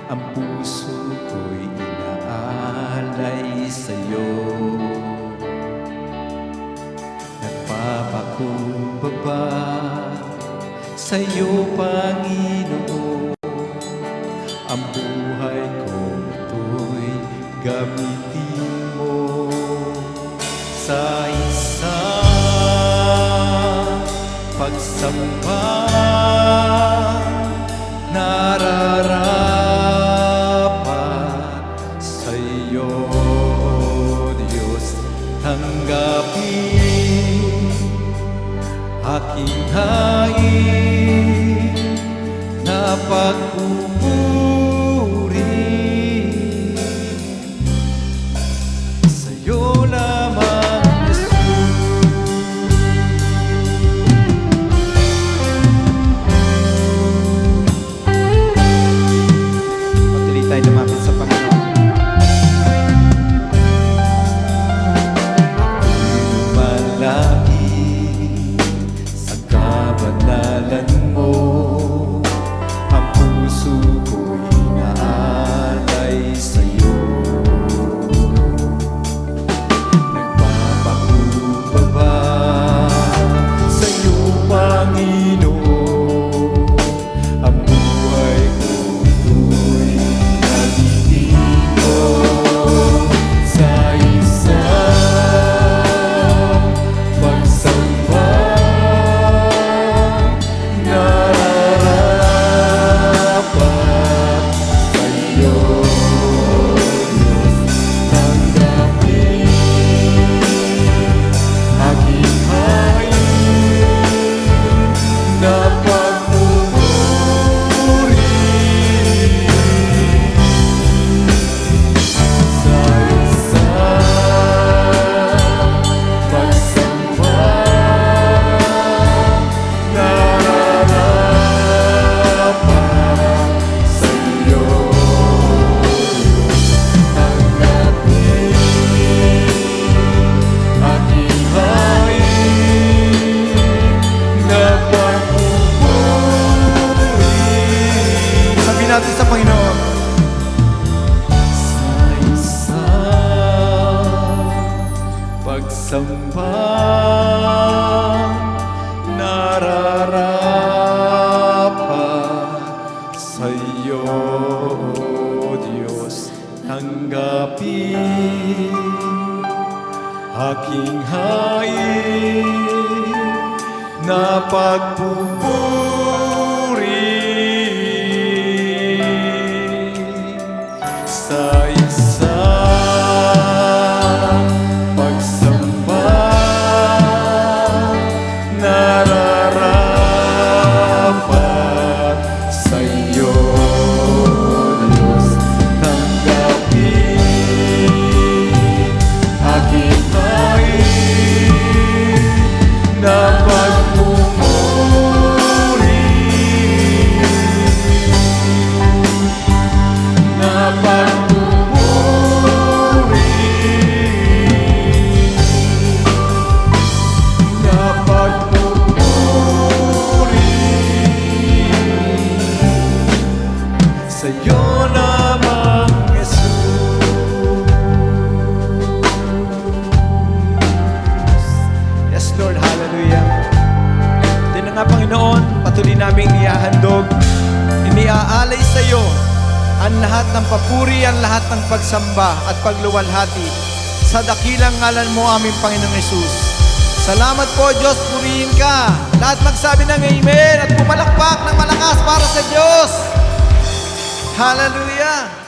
ang puso ko'y inaalay sa'yo. Nagpapakumbaba sa'yo, Panginoon, ang buhay ko ito'y gamitin mo sa isang pagsamba. Nararapat sa'yo, Diyos, tanggapin aking hain na pagpupuri. Sa'yo lamang, Jesus. Patuloy tayo lumapit sa Panginoon. Natin sa Panginoon. Sa isang pagsamba, nararapat sa'yo, Diyos, tanggapin aking hain na pagpupuri. Sa isang pagsamba, nararapat sa'yo, Diyos, tanggapin aking hain na pagpupuri. Na sa'yo lamang, Jesus. Yes, Lord, hallelujah. Ito na nga, Panginoon, patuloy naming iahandog, iniaalay sa'yo ang lahat ng papuri, ang lahat ng pagsamba at pagluwalhati sa dakilang ngalan mo, aming Panginoong Jesus. Salamat po, Diyos, purihin ka. Lahat magsabi ng amen at pumalakpak ng malakas para sa Diyos. Hallelujah!